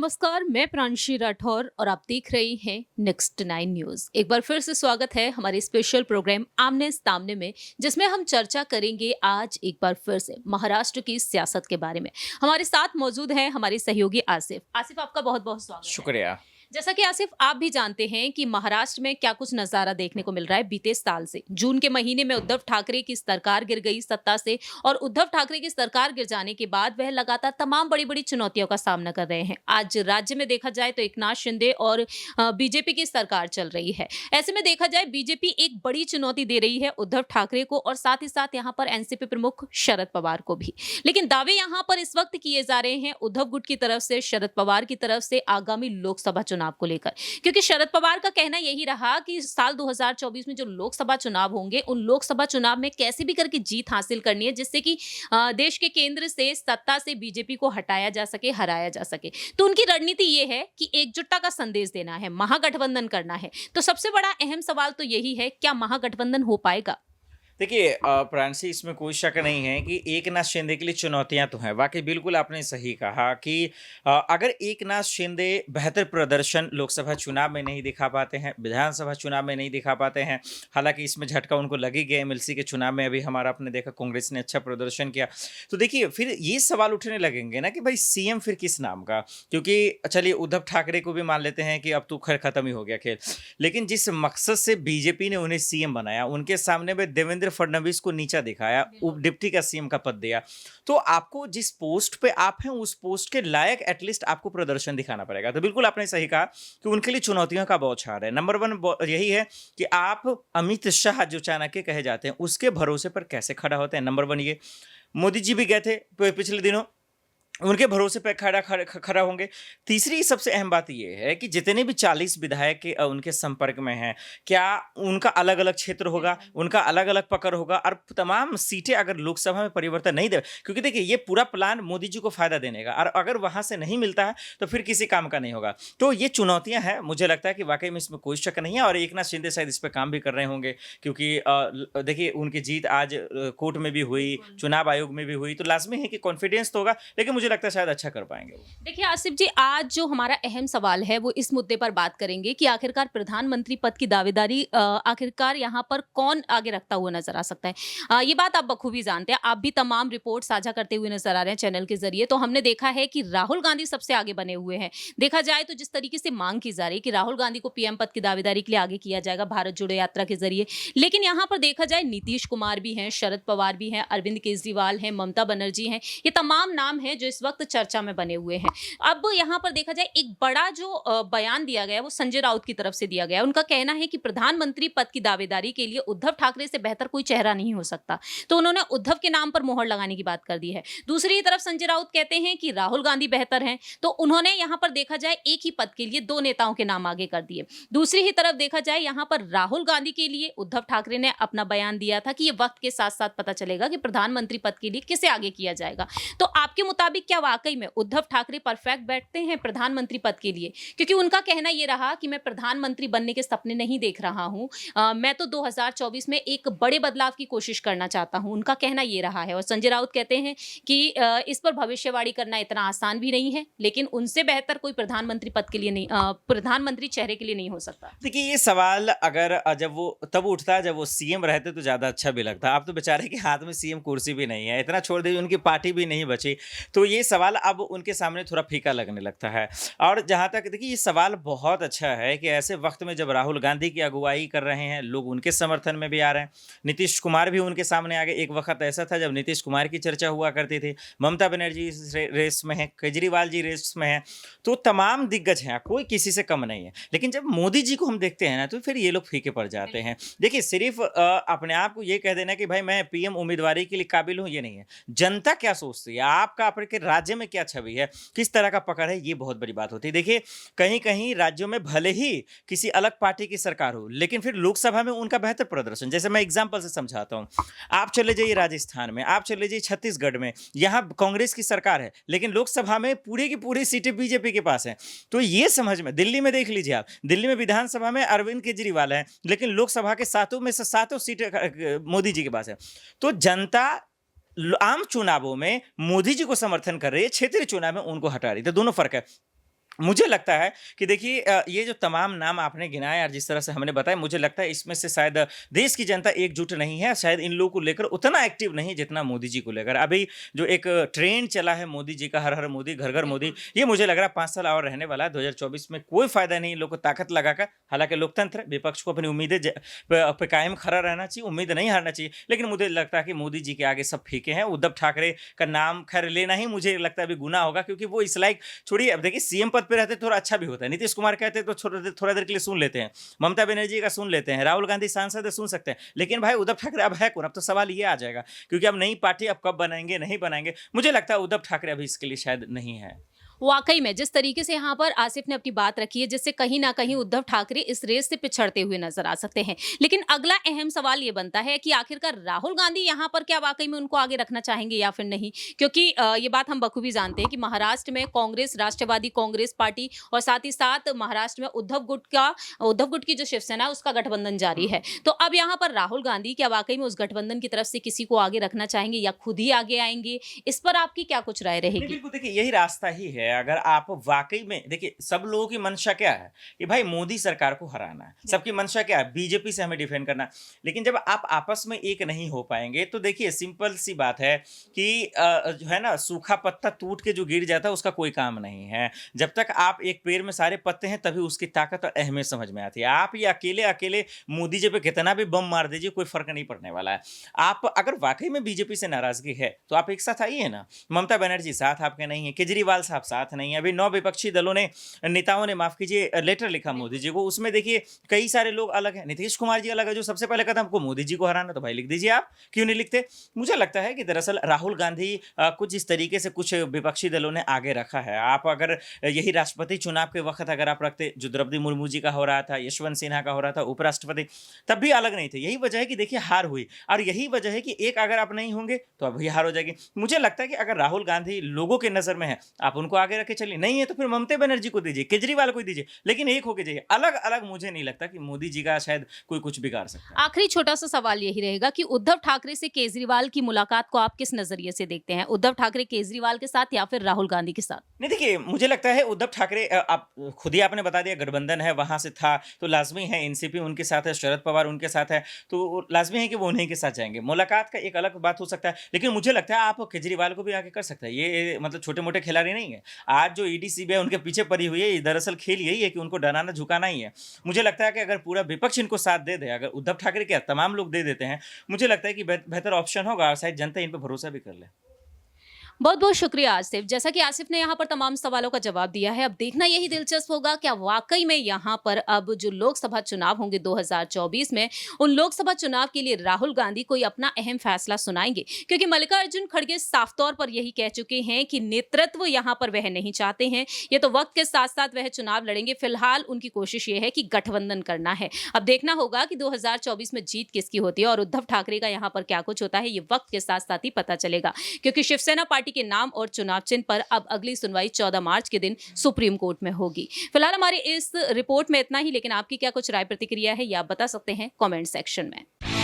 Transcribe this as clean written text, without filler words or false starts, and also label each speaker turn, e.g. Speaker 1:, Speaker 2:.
Speaker 1: नमस्कार, मैं प्रांशी राठौर और आप देख रहे हैं नेक्स्ट 9 न्यूज। एक बार फिर से स्वागत है हमारे स्पेशल प्रोग्राम आमने सामने में, जिसमें हम चर्चा करेंगे आज एक बार फिर से महाराष्ट्र की सियासत के बारे में। हमारे साथ मौजूद हैं हमारे सहयोगी आसिफ। आसिफ, आपका बहुत बहुत स्वागत है।
Speaker 2: शुक्रिया।
Speaker 1: जैसा कि आसिफ आप भी जानते हैं कि महाराष्ट्र में क्या कुछ नजारा देखने को मिल रहा है बीते साल से। जून के महीने में उद्धव ठाकरे की सरकार गिर गई सत्ता से, और उद्धव ठाकरे की सरकार गिर जाने के बाद वह लगातार तमाम बड़ी बड़ी चुनौतियों का सामना कर रहे हैं। आज राज्य में देखा जाए तो एकनाथ शिंदे और बीजेपी की सरकार चल रही है। ऐसे में देखा जाए बीजेपी एक बड़ी चुनौती दे रही है उद्धव ठाकरे को, और साथ ही साथ यहाँ पर एनसीपी प्रमुख शरद पवार को भी। लेकिन दावे यहाँ पर इस वक्त किए जा रहे हैं उद्धव गुट की तरफ से, शरद पवार की तरफ से आगामी लोकसभा चुनाव को लेकर, क्योंकि शरद पवार का कहना यही रहा कि साल 2024 में जो लोकसभा चुनाव होंगे, उन लोकसभा चुनाव में कैसे भी करके जीत हासिल करनी है, जिससे कि देश के केंद्र से, सत्ता से बीजेपी को हटाया जा सके, हराया जा सके। तो उनकी रणनीति ये है कि एकजुटता का संदेश देना है, महागठबंधन करना है। तो सबसे बड़ा अहम सवाल तो यही है, क्या महागठबंधन हो पाएगा?
Speaker 2: देखिए प्रांसी, इसमें कोई शक नहीं है कि एकनाथ शिंदे के लिए चुनौतियां तो हैं। वाकई बिल्कुल आपने सही कहा कि अगर एकनाथ शिंदे बेहतर प्रदर्शन लोकसभा चुनाव में नहीं दिखा पाते हैं, विधानसभा चुनाव में नहीं दिखा पाते हैं, हालांकि इसमें झटका उनको लग ही गया। एमएलसी के चुनाव में अभी हमारा आपने देखा कांग्रेस ने अच्छा प्रदर्शन किया। तो देखिए फिर ये सवाल उठने लगेंगे ना कि भाई सीएम फिर किस नाम का, क्योंकि चलिए उद्धव ठाकरे को भी मान लेते हैं कि अब तो खैर खत्म ही हो गया खेल, लेकिन जिस मकसद से बीजेपी ने उन्हें सीएम बनाया, उनके सामने में देवेंद्र फडणवीस को नीचा दिखाया, उप डिप्टी का सीएम का पद दिया, तो आपको जिस पोस्ट पे आप हैं उस पोस्ट के लायक एटलीस्ट आपको प्रदर्शन दिखाना पड़ेगा। तो बिल्कुल आपने सही कहा कि उनके लिए चुनौतियों का बौछार है। नंबर वन यही है कि आप अमित शाह जो चाणक्य कहे जाते हैं उसके भरोसे पर कैसे खड़ा होते हैं। नंबर वन ये, मोदी जी भी गए थे पिछले दिनों, उनके भरोसे पर खड़ा होंगे। तीसरी सबसे अहम बात यह है कि जितने भी 40 विधायक के उनके संपर्क में हैं, क्या उनका अलग अलग क्षेत्र होगा, उनका अलग अलग पकड़ होगा, और तमाम सीटें अगर लोकसभा में परिवर्तन नहीं दे, क्योंकि देखिए ये पूरा प्लान मोदी जी को फायदा देने का, और अगर वहां से नहीं मिलता है तो फिर किसी काम का नहीं होगा। तो ये चुनौतियां हैं, मुझे लगता है कि वाकई में इसमें कोई शक नहीं है। और एकनाथ शिंदे शायद इस पर काम भी कर रहे होंगे, क्योंकि देखिए उनकी जीत आज कोर्ट में भी हुई, चुनाव आयोग में भी हुई, तो लाजमी है कि कॉन्फिडेंस तो होगा, लेकिन मुझे लगता है शायद अच्छा कर पाएंगे वो।
Speaker 1: देखिए आसिफ जी, आज जो हमारा अहम सवाल है वो इस मुद्दे पर बात करेंगे कि आखिरकार प्रधानमंत्री पद की दावेदारी आखिरकार यहाँ पर कौन आगे रखता हुआ नजर आ सकता है। ये बात आप बखूबी जानते हैं, आप भी तमाम रिपोर्ट साझा करते हुए नजर आ रहे हैं चैनल के जरिए। तो हमने देखा है कि राहुल गांधी सबसे आगे बने हुए हैं। देखा जाए तो जिस तरीके से मांग की जा रही है कि राहुल गांधी को पीएम पद की दावेदारी के लिए आगे किया जाएगा भारत जोड़ो यात्रा के जरिए, लेकिन यहाँ पर देखा जाए नीतीश कुमार भी हैं, शरद पवार भी हैं, अरविंद केजरीवाल हैं, ममता बनर्जी हैं, ये तमाम नाम हैं जो इस वक्त चर्चा में बने हुए हैं। अब यहाँ पर देखा जाए एक बड़ा जो बयान दिया गया वो संजय राउत की तरफ से दिया गया। उनका कहना है कि प्रधानमंत्री पद की दावेदारी के लिए उद्धव ठाकरे से बेहतर कोई चेहरा नहीं हो सकता। तो उन्होंने उद्धव के नाम पर मोहर लगाने की बात कर दी है। दूसरी तरफ संजय राउत कहते हैं कि राहुल गांधी बेहतर हैं, तो उन्होंने यहाँ पर देखा जाए एक ही पद के लिए दो नेताओं के नाम आगे कर दिए। दूसरी ही तरफ देखा जाए यहाँ पर राहुल गांधी के लिए उद्धव ठाकरे ने अपना बयान दिया था कि ये वक्त के साथ साथ पता चलेगा कि प्रधानमंत्री पद के लिए किसे आगे किया जाएगा। तो आपके मुताबिक क्या वाकई में उद्धव ठाकरे परफेक्ट बैठते हैं प्रधानमंत्री पद के लिए? क्योंकि उनका कहना यह रहा कि मैं प्रधानमंत्री बनने के सपने नहीं देख रहा हूं, मैं तो 2024 में एक बड़े बदलाव की कोशिश करना चाहता हूं, उनका कहना यह रहा है। और संजय राउत कहते हैं कि इस पर भविष्यवाणी करना इतना आसान भी नहीं है, लेकिन उनसे बेहतर कोई प्रधानमंत्री पद के लिए नहीं, प्रधानमंत्री चेहरे के लिए नहीं हो सकता।
Speaker 2: देखिए ये सवाल अगर जब वो तब उठता है जब वो सीएम रहते तो ज्यादा अच्छा भी लगता। अब तो बेचारे के हाथ में सीएम कुर्सी भी नहीं है, इतना छोड़ दीजिए उनकी पार्टी भी नहीं बची, तो ये सवाल अब उनके सामने थोड़ा फीका लगने लगता है। और जहां तक देखिए ये सवाल बहुत अच्छा है कि ऐसे वक्त में जब राहुल गांधी की अगुवाई कर रहे हैं, लोग उनके समर्थन में भी आ रहे हैं, नीतीश कुमार भी उनके सामने आ गए। एक वक्त ऐसा था जब नीतीश कुमार की चर्चा हुआ करती थी, ममता बनर्जी रेस में है, केजरीवाल जी रेस में है, तो तमाम दिग्गज हैं, कोई किसी से कम नहीं है। लेकिन जब मोदी जी को हम देखते हैं ना तो फिर ये लोग फीके पड़ जाते हैं। देखिए सिर्फ अपने आप को ये कह देना कि भाई मैं पीएम उम्मीदवारी के लिए काबिल हूं, ये नहीं है। जनता क्या सोचती है, आपका आपके राज्य में क्या छवि है, किस तरह का पकड़ है, ये बहुत बड़ी बात होती है। देखिए कहीं कहीं राज्यों में भले ही किसी अलग पार्टी की सरकार हो, लेकिन फिर लोकसभा में उनका बेहतर प्रदर्शन, जैसे मैं एग्जांपल से समझाता हूं, आप चले जाइए राजस्थान में, आप चले जाइए छत्तीसगढ़ में, यहां कांग्रेस की सरकार है, लेकिन लोकसभा में पूरी की पूरी सीटें बीजेपी के पास हैं। तो ये समझ में, दिल्ली में देख लीजिए आप, दिल्ली में विधानसभा में अरविंद केजरीवाल है, लेकिन लोकसभा के सातों में से सातों सीटें मोदी जी के पास है। तो जनता आम चुनावों में मोदी जी को समर्थन कर रही है, क्षेत्रीय चुनाव में उनको हटा रही है। तो दोनों फर्क है। मुझे लगता है कि देखिए ये जो तमाम नाम आपने गिनाए और जिस तरह से हमने बताया, मुझे लगता है इसमें से शायद देश की जनता एकजुट नहीं है, शायद इन लोगों को लेकर उतना एक्टिव नहीं जितना मोदी जी को लेकर। अभी जो एक ट्रेंड चला है मोदी जी का, हर हर मोदी, घर घर मोदी,
Speaker 1: बिल्कुल।
Speaker 2: ये मुझे लग रहा है 5 साल और रहने वाला है। 2024 में कोई फायदा नहीं इन लोग को ताकत लगाकर। हालांकि लोकतंत्र है, विपक्ष को अपनी उम्मीदें पे कायम खड़ा रहना चाहिए, उम्मीद नहीं हारना चाहिए, लेकिन मुझे लगता है कि मोदी जी के आगे सब फीके हैं। उद्धव ठाकरे का नाम खैर लेना ही मुझे लगता है अभी गुनाह होगा, क्योंकि वो इस लायक छोड़िए। अब देखिए सीएम पद पे रहते थोड़ा अच्छा भी होता है, नीतीश कुमार कहते हैं तो थोड़ा देर के लिए सुन लेते हैं, ममता बनर्जी का सुन लेते हैं, राहुल गांधी सांसद है सुन सकते हैं, लेकिन भाई उद्धव ठाकरे अब है कौन? अब तो सवाल ये आ जाएगा, क्योंकि अब नई पार्टी अब कब बनाएंगे नहीं बनाएंगे। मुझे लगता है उद्धव ठाकरे अभी इसके लिए शायद नहीं है।
Speaker 1: वाकई में जिस तरीके से यहाँ पर आसिफ ने अपनी बात रखी है, जिससे कहीं ना कहीं उद्धव ठाकरे इस रेस से पिछड़ते हुए नजर आ सकते हैं। लेकिन अगला अहम सवाल ये बनता है कि आखिरकार राहुल गांधी यहाँ पर क्या वाकई में उनको आगे रखना चाहेंगे या फिर नहीं, क्योंकि ये बात हम बखूबी जानते हैं कि महाराष्ट्र में कांग्रेस, राष्ट्रवादी कांग्रेस पार्टी और साथ ही साथ महाराष्ट्र में उद्धव गुट की जो शिवसेना है उसका गठबंधन जारी है। तो अब यहाँ पर राहुल गांधी क्या वाकई में उस गठबंधन की तरफ से किसी को आगे रखना चाहेंगे या खुद ही आगे आएंगे? इस पर आपकी क्या कुछ राय
Speaker 2: नहीं,
Speaker 1: रहेगी?
Speaker 2: बिल्कुल देखिए यही रास्ता ही है। अगर आप वाकई में देखिए, सब लोगों की मंशा क्या है कि भाई मोदी सरकार को हराना है, सबकी मंशा क्या है बीजेपी से हमें डिफेंड करना है। लेकिन जब आप आपस में एक नहीं हो पाएंगे तो देखिए सिंपल सी बात है कि जो है ना, सूखा पत्ता टूट के जो गिर जाता है उसका कोई काम नहीं है। जब तक आप एक पेड़ में सारे पत्ते हैं तभी उसकी ताकत और अहमियत समझ में आती है। आप ये अकेले अकेले मोदी जी पे कितना भी बम मार दीजिए, कोई फर्क नहीं पड़ने वाला है। आप अगर वाकई में बीजेपी से नाराजगी है तो आप एक साथ आइए ना। ममता बनर्जी साथ आपके नहीं है, केजरीवाल साहब साथ नहीं है, अभी 9 विपक्षी दलों ने, नेताओं ने, माफ कीजिए, लेटर लिखा मोदी जी को, उसमें देखिए कई सारे लोग अलग हैं। नीतीश कुमार जी अलग है, जो सबसे पहले कदम हमको मोदी जी को हराना, तो भाई लिख दीजिए, आप क्यों नहीं लिखते? मुझे लगता है कि दरअसल राहुल गांधी कुछ इस तरीके से कुछ विपक्षी दलों ने आगे रखा है। आप अगर यही राष्ट्रपति चुनाव के वक्त अगर आप रखते, जो द्रौपदी मुर्मू जी का हो रहा था, यशवंत सिन्हा का हो रहा था उपराष्ट्रपति, तब भी अलग नहीं थे। यही वजह है कि देखिए हार हुई, और यही वजह है कि एक अगर आप नहीं होंगे तो अभी हार हो जाएगी। मुझे लगता है कि अगर राहुल गांधी लोगों के नजर में है, आप उनको आगे रखे चलिए, नहीं है तो फिर ममता बनर्जी को दीजिए, केजरीवाल को दीजिए, लेकिन एक होके जाइए। अलग अलग मुझे नहीं लगता कि मोदी जी का शायद कोई कुछ बिगाड़ सकता है।
Speaker 1: आखिरी छोटा सा सवाल यही रहेगा कि उद्धव ठाकरे से केजरीवाल की मुलाकात को आप किस नजरिए से देखते हैं? उद्धव ठाकरे केजरीवाल के साथ या फिर राहुल गांधी के साथ?
Speaker 2: नहीं देखिए, मुझे लगता है उद्धव ठाकरे, आप खुद ही आपने बता दिया गठबंधन है, वहां से था तो लाजमी है, एनसीपी उनके साथ है, शरद पवार उनके साथ है, तो लाजमी है कि वो उन्हीं के साथ जाएंगे। मुलाकात का एक अलग बात हो सकता है, लेकिन मुझे लगता है आप केजरीवाल को भी आगे कर सकते हैं। ये मतलब छोटे मोटे खिलाड़ी नहीं है। आज जो ईडी सीबीआई उनके पीछे पड़ी हुई है, ये दरअसल खेल यही है कि उनको डराना झुकाना ही है। मुझे लगता है कि अगर पूरा विपक्ष इनको साथ दे दे, अगर उद्धव ठाकरे क्या तमाम लोग दे देते हैं, मुझे लगता है कि बेहतर ऑप्शन होगा, और शायद जनता इन पर भरोसा भी कर ले।
Speaker 1: बहुत बहुत शुक्रिया आसिफ। जैसा कि आसिफ ने यहाँ पर तमाम सवालों का जवाब दिया है, अब देखना यही दिलचस्प होगा क्या वाकई में यहाँ पर अब जो लोकसभा चुनाव होंगे 2024 में, उन लोकसभा चुनाव के लिए राहुल गांधी कोई अपना अहम फैसला सुनाएंगे, क्योंकि मल्लिकार्जुन खड़गे साफ तौर पर यही कह चुके हैं कि नेतृत्व यहाँ पर वह नहीं चाहते हैं। ये तो वक्त के साथ साथ वह चुनाव लड़ेंगे, फिलहाल उनकी कोशिश ये है कि गठबंधन करना है। अब देखना होगा कि 2024 में जीत किसकी होती है और उद्धव ठाकरे का यहाँ पर क्या कुछ होता है, ये वक्त के साथ साथ ही पता चलेगा, क्योंकि शिवसेना पार्टी के नाम और चुनाव चिन्ह पर अब अगली सुनवाई 14 मार्च के दिन सुप्रीम कोर्ट में होगी। फिलहाल हमारी इस रिपोर्ट में इतना ही, लेकिन आपकी क्या कुछ राय प्रतिक्रिया है, या आप बता सकते हैं कमेंट सेक्शन में।